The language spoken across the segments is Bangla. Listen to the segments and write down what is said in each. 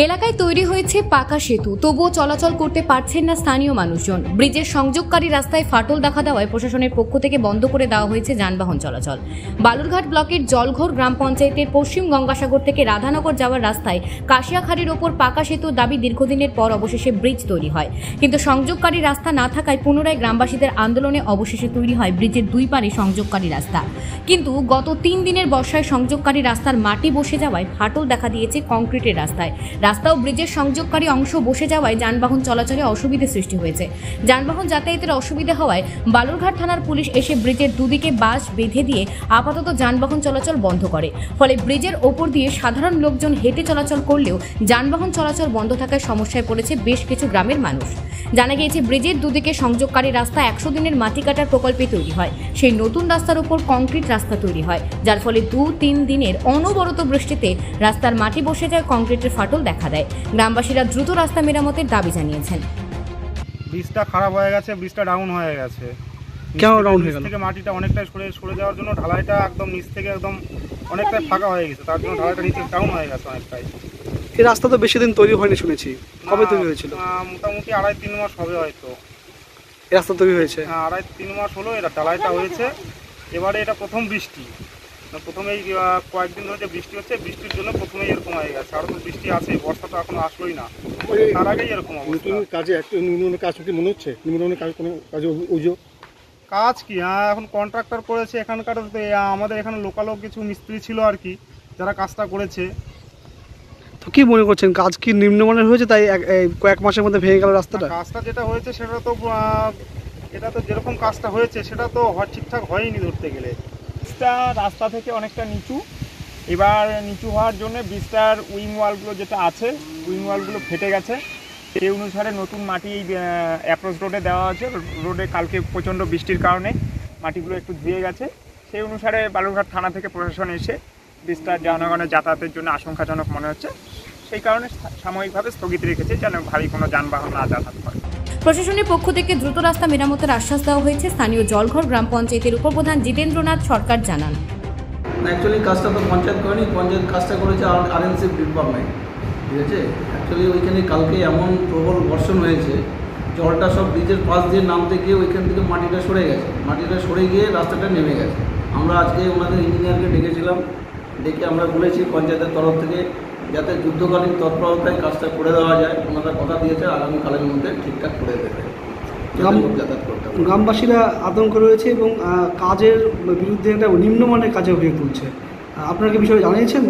এলাকায় তৈরি হয়েছে পাকা সেতু, তবুও চলাচল করতে পারছেন না স্থানীয় মানুষজন। ব্রিজের সংযোগকারী রাস্তায় ফাটল দেখা দেওয়ায় প্রশাসনের পক্ষ থেকে বন্ধ করে দেওয়া হয়েছে যানবাহন চলাচল। বালুরঘাট ব্লকের জলঘর গ্রাম পঞ্চায়েতের পশ্চিম গঙ্গাসাগর থেকে রাধানগর যাওয়ার রাস্তায় কাশিয়াখাড়ির ওপর পাকা সেতুর দাবি দীর্ঘদিনের পর অবশেষে ব্রিজ তৈরি হয়, কিন্তু সংযোগকারী রাস্তা না থাকায় পুনরায় গ্রামবাসীদের আন্দোলনে অবশেষে তৈরি হয় ব্রিজের দুই পারে সংযোগকারী রাস্তা। কিন্তু গত 3 দিনের বর্ষায় সংযোগকারী রাস্তার মাটি বসে যাওয়ায় ফাটল দেখা দিয়েছে কংক্রিটের রাস্তায়। রাস্তা ও ব্রিজের সংযোগকারী অংশ বসে যাওয়ায় যানবাহন চলাচলে অসুবিধা সৃষ্টি হয়েছে। যানবাহন যাতায়াতের অসুবিধা হওয়ায় বালুরঘাট থানার পুলিশ এসে ব্রিজের দুদিকে বাঁশ বেঁধে দিয়ে আপাতত যানবাহন চলাচল বন্ধ করে। ফলে ব্রিজের ওপর দিয়ে সাধারণ লোকজন হেঁটে চলাচল করলেও যানবাহন চলাচল বন্ধ থাকায় সমস্যায় পড়েছে বেশ কিছু গ্রামের মানুষ। জানা গিয়েছে ব্রিজের দুদিকে সংযোগকারী রাস্তা 100 দিনের মাটি কাটার প্রকল্পে তৈরি হয়। সেই নতুন রাস্তার উপর কংক্রিট রাস্তা তৈরি হয়, যার ফলে 2-3 দিনের অনবরত বৃষ্টিতে রাস্তার মাটি বসে যায়, কংক্রিটের ফাটল দেখা দেয়। গ্রামবাসীরা দ্রুত রাস্তা মেরামতের দাবি জানিয়েছেন। ব্রিজটা খারাপ হয়ে গেছে, ব্রিজটা ডাউন হয়ে গেছে। কেন ডাউন হয়ে গেল? থেকে মাটিটা অনেকটাই সরে যাওয়ার জন্য ঢালাইটা একদম নিচ থেকে একদম অনেকটাই ফাঁকা হয়ে গেছে, তার জন্য ঢালাইটা নিচে ডাউন হয়ে গেছে অনেকটাই। এই রাস্তা তো বেশি দিন তৈরি হয়নি শুনেছি, কবে তৈরি হয়েছিল? মোটামুটি 2.5-3 মাস হবে হয়তো এই রাস্তা তৈরি হয়েছে। 2.5-3 মাস হলো এটা ঢালাইটা হয়েছে। এবারে এটা প্রথম বৃষ্টি, প্রথমেই কয়েকদিন ধরে যে বৃষ্টি হচ্ছে, বৃষ্টির জন্য প্রথমেই এরকম হয়ে গেছে। আর তো বৃষ্টি আছে, বর্ষা তো এখনো আসলোই না, তার আগেই এরকম অবস্থা। কাজে একটা নিম্নমানের কাজ কি মনে হচ্ছে? নিম্নমানের কাজ কোনো কাজে অভিযোগ? কাজ কি, এখন কন্ট্রাক্টর করেছে এখানকার, আমাদের এখানে লোকালও কিছু মিস্ত্রি ছিল আর কি, যারা কাজটা করেছে। তো কি মনে করছেন, কাজ কি নিম্নমানের হয়েছে তাই কয়েক মাসের মধ্যে ভেঙে গেল রাস্তাটা? কাজটা যেটা হয়েছে সেটা তো এটা তো যেরকম কাজটা হয়েছে সেটা তো ঠিকঠাক হয়নি ধরতে গেলে। ব্রিজটা রাস্তা থেকে অনেকটা নিচু, এবার নিচু হওয়ার জন্য ব্রিজটার উইং ওয়ালগুলো যেটা আছে, উইং ওয়ালগুলো ফেটে গেছে। সেই অনুসারে নতুন মাটি অ্যাপ্রোচ রোডে দেওয়া আছে। রোডে কালকে প্রচণ্ড বৃষ্টির কারণে মাটিগুলো একটু ধুয়ে গেছে। সেই অনুসারে বালুরঘাট থানা থেকে প্রশাসন এসে ব্রিজটা জনগণের যাতায়াতের জন্য আশঙ্কাজনক মনে হচ্ছে, সেই কারণে সাময়িকভাবে স্থগিত রেখেছে যেন ভারী কোনো যানবাহন না যাতায়াত করে। প্রশাসনের পক্ষ থেকে দ্রুত রাস্তা মেরামতের আশ্বাস দেওয়া হয়েছে। স্থানীয় জলঘর গ্রাম পঞ্চায়েতের উপপ্রধান জিতেন্দ্রনাথ সরকার জানান, অ্যাকচুয়ালি কাজটা তো পঞ্চায়েত করেনি, পঞ্চায়েত কাজটা করেছে আরএনসি ডিপার্টমেন্ট, ঠিক আছে। অ্যাকচুয়ালি ওইখানে কালকে এমন প্রবল বর্ষণ হয়েছে, জলটা সব ব্রিজের পাশ দিয়ে নামতে গিয়ে ওইখান থেকে মাটিটা সরে গেছে, মাটিটা সরে গিয়ে রাস্তাটা নেমে গেছে। আমরা আজকে ওনাদের ইঞ্জিনিয়ারকে ডেকেছিলাম, ডেকে আমরা বলেছি পঞ্চায়েতের তরফ থেকে যাতে যুদ্ধকালীন তৎপরতায় কাজটা করে দেওয়া যায়। ওনারা কথা দিয়েছে আগামীকালের মধ্যে ঠিকঠাক করে দেবে, যাতায়াত করতে হবে। গ্রামবাসীরা আতঙ্ক রয়েছে এবং কাজের বিরুদ্ধে একটা নিম্নমানের কাজে অভিযোগ তুলছে। আপনারা কি বিষয়ে জানিয়েছেন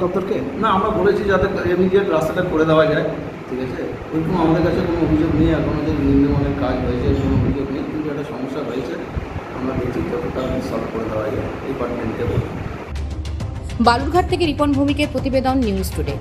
দপ্তরকে? না, আমরা বলেছি যাতে ইমিডিয়েট রাস্তাটা করে দেওয়া যায়, ঠিক আছে। ওইরকম আমাদের কাছে কোনো অভিযোগ নেই এখনো যে নিম্নমানের কাজ হয়েছে, কোনো অভিযোগ নেই, কিন্তু একটা সমস্যা হয়েছে, আমরা দেখছি যতটা সলভ করে দেওয়া যায় ডিপার্টমেন্টকে বলে। বালুরঘাট থেকে রিপন ভৌমিকের প্রতিবেদন, নিউজ টুডে।